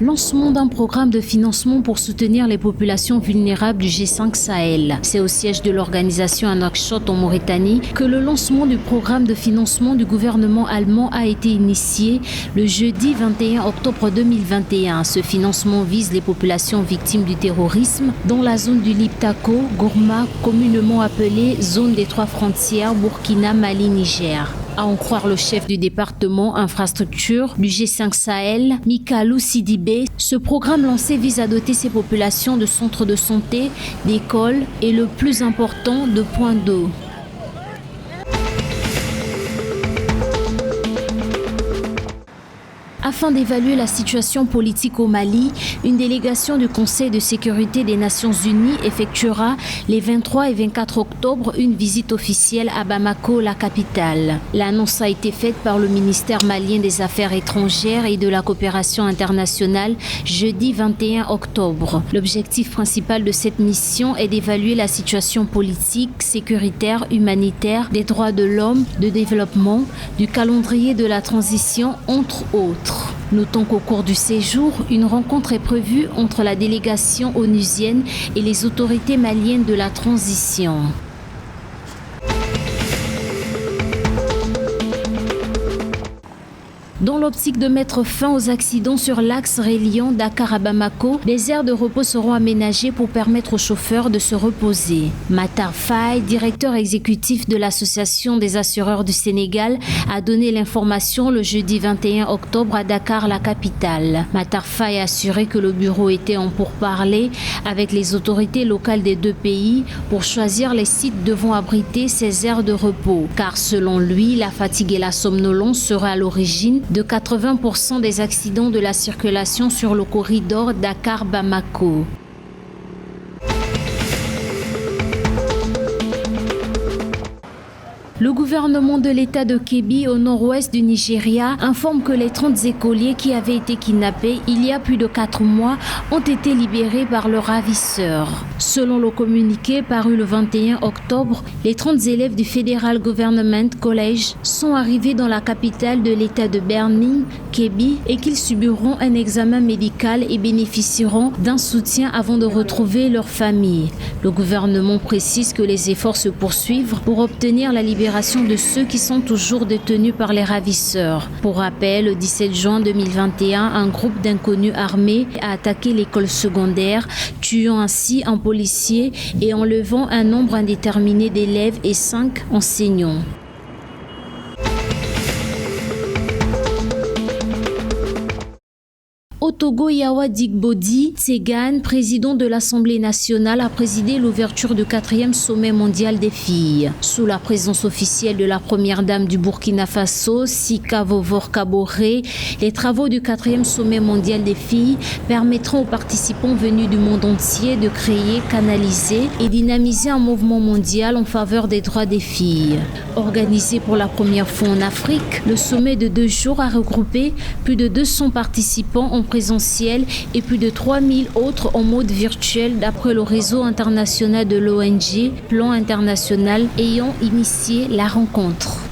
Lancement d'un programme de financement pour soutenir les populations vulnérables du G5 Sahel. C'est au siège de l'organisation à Nouakchott en Mauritanie que le lancement du programme de financement du gouvernement allemand a été initié le jeudi 21 octobre 2021. Ce financement vise les populations victimes du terrorisme dans la zone du Liptako, Gourma, communément appelée zone des trois frontières Burkina, Mali, Niger. À en croire le chef du département infrastructure du G5 Sahel, Mikalou Sidibé, ce programme lancé vise à doter ces populations de centres de santé, d'écoles et le plus important, de points d'eau. Afin d'évaluer la situation politique au Mali, une délégation du Conseil de sécurité des Nations Unies effectuera les 23 et 24 octobre une visite officielle à Bamako, la capitale. L'annonce a été faite par le ministère malien des Affaires étrangères et de la coopération internationale jeudi 21 octobre. L'objectif principal de cette mission est d'évaluer la situation politique, sécuritaire, humanitaire, des droits de l'homme, de développement, du calendrier de la transition, entre autres. Notons qu'au cours du séjour, une rencontre est prévue entre la délégation onusienne et les autorités maliennes de la transition. Dans l'optique de mettre fin aux accidents sur l'axe reliant Dakar à Bamako, des aires de repos seront aménagées pour permettre aux chauffeurs de se reposer. Matar Faye, directeur exécutif de l'Association des assureurs du Sénégal, a donné l'information le jeudi 21 octobre à Dakar, la capitale. Matar Faye a assuré que le bureau était en pourparlers avec les autorités locales des deux pays pour choisir les sites devant abriter ces aires de repos. Car selon lui, la fatigue et la somnolence seraient à l'origine de 80% des accidents de la circulation sur le corridor Dakar-Bamako. Le gouvernement de l'État de Kebbi, au nord-ouest du Nigeria, informe que les 30 écoliers qui avaient été kidnappés il y a plus de 4 mois ont été libérés par leurs ravisseurs. Selon le communiqué paru le 21 octobre, les 30 élèves du Federal Government College sont arrivés dans la capitale de l'État de Birnin, Kebbi, et qu'ils subiront un examen médical et bénéficieront d'un soutien avant de retrouver leur famille. Le gouvernement précise que les efforts se poursuivent pour obtenir la libération de ceux qui sont toujours détenus par les ravisseurs. Pour rappel, le 17 juin 2021, un groupe d'inconnus armés a attaqué l'école secondaire, tuant ainsi un policier et enlevant un nombre indéterminé d'élèves et 5 enseignants. Au Togo, Yawa Digbodi Tsegan, président de l'Assemblée nationale, a présidé l'ouverture du 4e sommet mondial des filles. Sous la présence officielle de la première dame du Burkina Faso, Sika Vovor Kaboré, les travaux du 4e sommet mondial des filles permettront aux participants venus du monde entier de créer, canaliser et dynamiser un mouvement mondial en faveur des droits des filles. Organisé pour la première fois en Afrique, le sommet de 2 jours a regroupé plus de 200 participants en présentiel et plus de 3000 autres en mode virtuel d'après le réseau international de l'ONG Plan International ayant initié la rencontre.